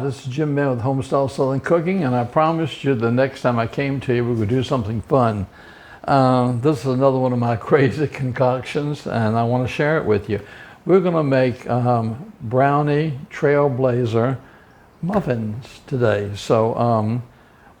This is Jim Mann with Homestyle Southern Cooking, and I promised you the next time I came to you we would do something fun. This is another one of my crazy concoctions, and I want to share it with you. We're going to make brownie trailblazer muffins today. So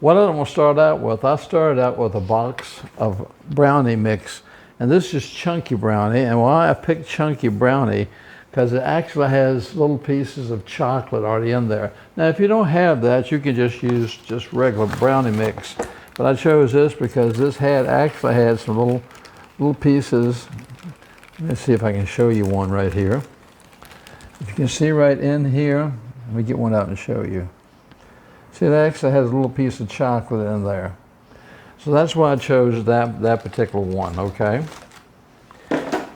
what I'm going to start out with, I started out with a box of brownie mix, and this is chunky brownie. And why I picked chunky brownie, because it actually has little pieces of chocolate already in there. Now, if you don't have that, you can just use just regular brownie mix. But I chose this because this actually had some little pieces. Let's see if I can show you one right here. If you can see right in here, let me get one out and show you. See, it actually has a little piece of chocolate in there. So that's why I chose that particular one, okay?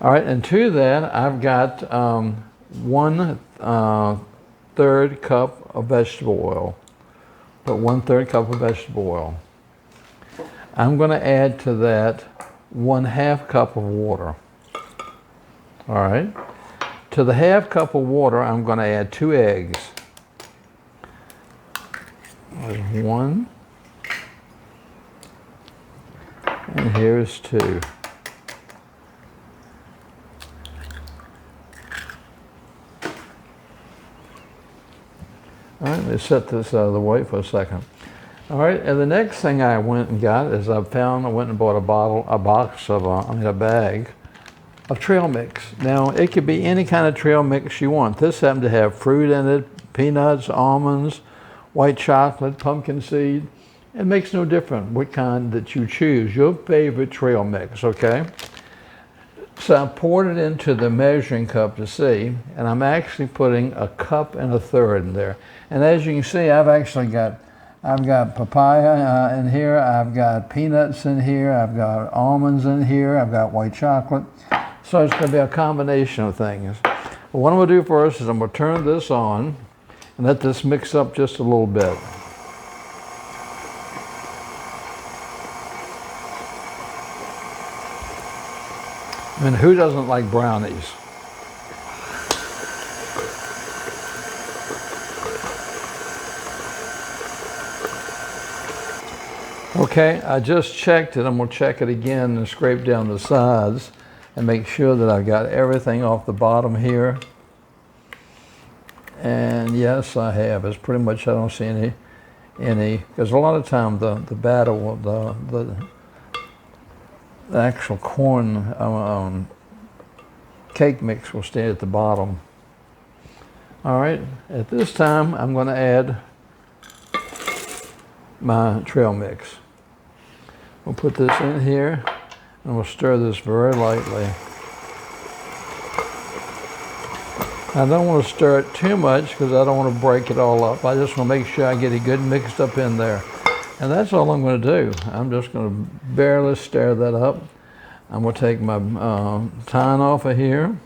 All right, and to that, I've got 1/3 cup of vegetable oil. Put 1/3 cup of vegetable oil. I'm going to add to that 1/2 cup of water. All right. To the 1/2 cup of water, I'm going to add 2 eggs. There's 1, and here's 2. All right, let's set this out of the way for a second. All right, and the next thing I went and got is I went and bought a bag of trail mix. Now, it could be any kind of trail mix you want. This happened to have fruit in it, peanuts, almonds, white chocolate, pumpkin seed. It makes no difference what kind that you choose, your favorite trail mix, okay? So I poured it into the measuring cup to see, and I'm actually putting 1 1/3 cups in there. And as you can see, I've got papaya in here, I've got peanuts in here, I've got almonds in here, I've got white chocolate. So it's going to be a combination of things. What I'm going to do first is I'm going to turn this on and let this mix up just a little bit. I mean, who doesn't like brownies? Okay, I just checked it. I'm going to check it again and scrape down the sides and make sure that I've got everything off the bottom here. And yes, I have. It's pretty much, I don't see any, because a lot of time the batter, the actual corn cake mix will stay at the bottom. All right, at this time, I'm going to add my trail mix. We'll put this in here and we'll stir this very lightly. I don't want to stir it too much because I don't want to break it all up. I just want to make sure I get it good mixed up in there. And that's all I'm going to do. I'm just going to barely stir that up. I'm going to take my tine off of here.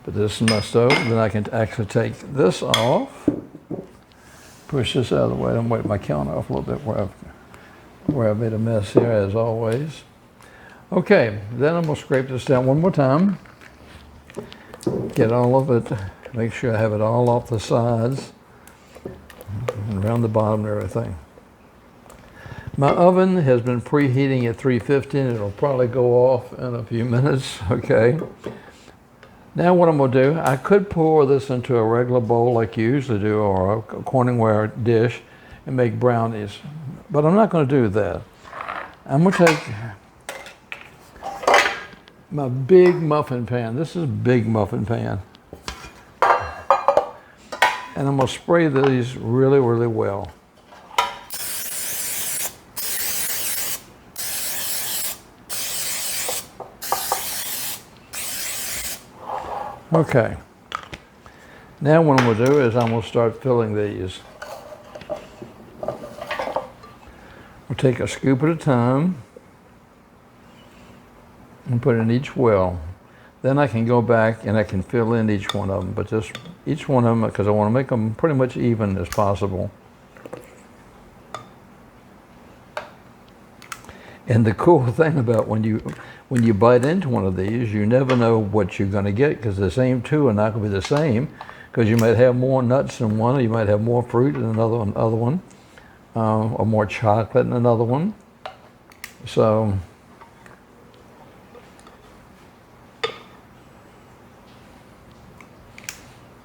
Put this in my stove. Then I can actually take this off. Push this out of the way. I'm waiting my counter off a little bit where I've made a mess here, as always. Okay, then I'm going to scrape this down one more time. Get all of it. Make sure I have it all off the sides and around the bottom and everything. My oven has been preheating at 350 and it'll probably go off in a few minutes, okay? Now what I'm going to do, I could pour this into a regular bowl like you usually do, or a Corningware dish, and make brownies. But I'm not going to do that. I'm going to take my big muffin pan. This is a big muffin pan. And I'm going to spray these really, really well. Okay, now what I'm going to do is I'm going to start filling these. We'll take a scoop at a time and put it in each well. Then I can go back and I can fill in each one of them, but just each one of them, because I want to make them pretty much even as possible. And the cool thing about when you bite into one of these, you never know what you're going to get, because the same two are not going to be the same. because you might have more nuts in one, or you might have more fruit in another one, or more chocolate in another one. So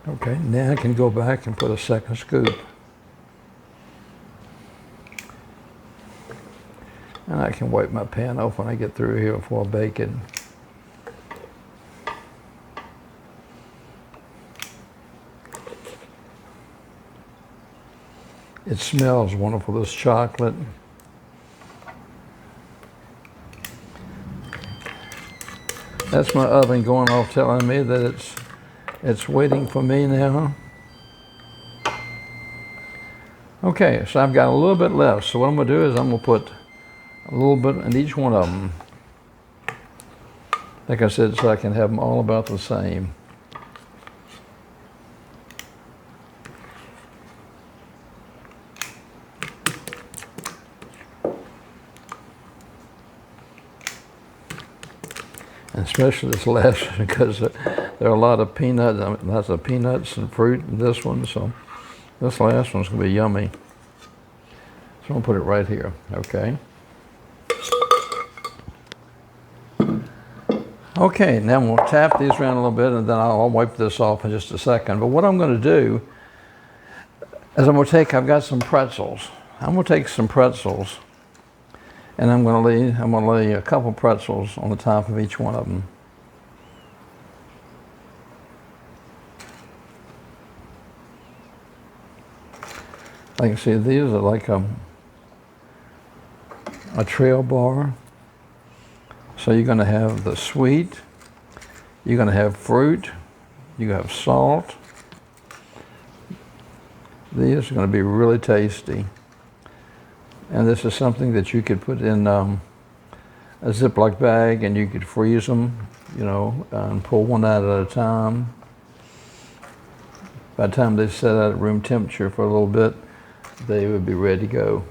okay, now I can go back and put a second scoop. And I can wipe my pan off when I get through here before I bake it. It smells wonderful, this chocolate. That's my oven going off telling me that it's waiting for me now. Okay, so I've got a little bit left. So what I'm gonna do is I'm gonna put a little bit in each one of them. Like I said, so I can have them all about the same. And especially this last one, because there are a lot of peanuts, lots of peanuts and fruit in this one, so this last one's gonna be yummy. So I'm gonna put it right here, okay? Okay, now we'll tap these around a little bit, and then I'll wipe this off in just a second. But what I'm going to do is I've got some pretzels. I'm going to take some pretzels, and I'm going to lay a couple pretzels on the top of each one of them. Like you see, these are like a trail bar. So you're going to have the sweet, you're going to have fruit, you have salt. These are going to be really tasty. And this is something that you could put in a Ziploc bag, and you could freeze them, you know, and pull one out at a time. By the time they set out at room temperature for a little bit, they would be ready to go.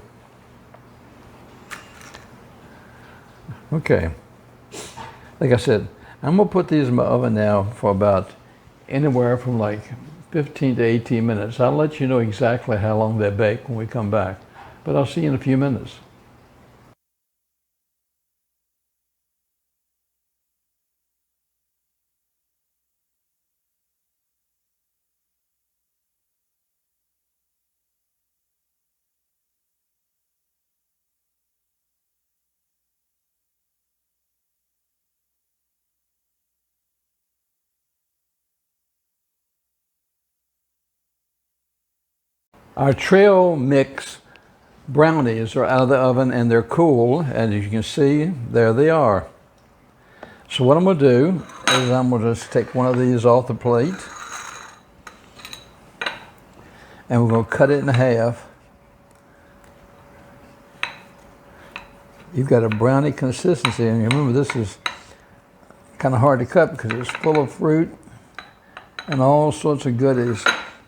Okay. Like I said, I'm going to put these in my oven now for about anywhere from like 15 to 18 minutes. I'll let you know exactly how long they bake when we come back, but I'll see you in a few minutes. Our trail mix brownies are out of the oven, and they're cool, and as you can see, there they are. So what I'm going to do is I'm going to just take one of these off the plate, and we're going to cut it in half. You've got a brownie consistency, and remember this is kind of hard to cut because it's full of fruit and all sorts of goodies.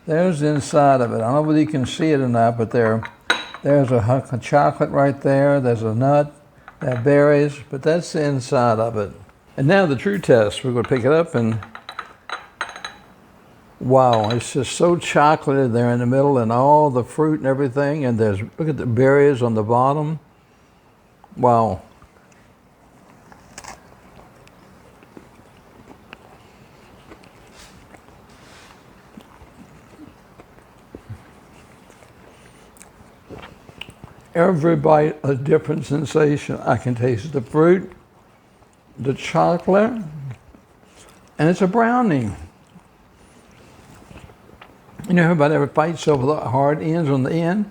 There's the inside of it. I don't know whether you can see it or not, but there's a hunk of chocolate right there. There's a nut, there are berries, but that's the inside of it. And now the true test. We're going to pick it up, and wow, it's just so chocolatey there in the middle, and all the fruit and everything. And look at the berries on the bottom. Wow. Every bite a different sensation. I can taste the fruit, the chocolate, and it's a brownie. You know, everybody ever fights over the hard ends on the end?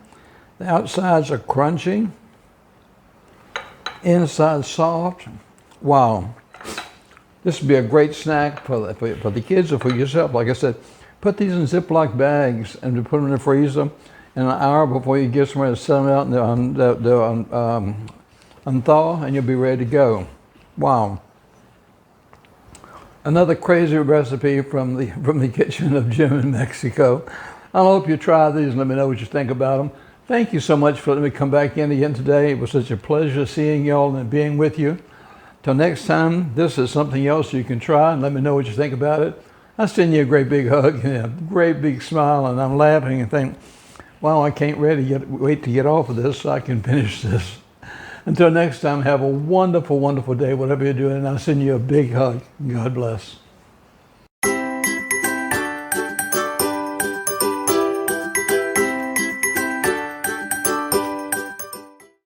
The outsides are crunchy, inside soft. Wow. This would be a great snack for the kids or for yourself. Like I said, put these in Ziploc bags and put them in the freezer. In an hour before you get somewhere to set them out, and they'll unthaw, and you'll be ready to go. Wow. Another crazy recipe from the kitchen of Jim in Mexico. I hope you try these and let me know what you think about them. Thank you so much for letting me come back in again today. It was such a pleasure seeing y'all and being with you. Till next time, this is something else you can try, and let me know what you think about it. I send you a great big hug and a great big smile, and I'm laughing and think, wow, I can't wait to get off of this so I can finish this. Until next time, have a wonderful, wonderful day, whatever you're doing, and I'll send you a big hug. God bless.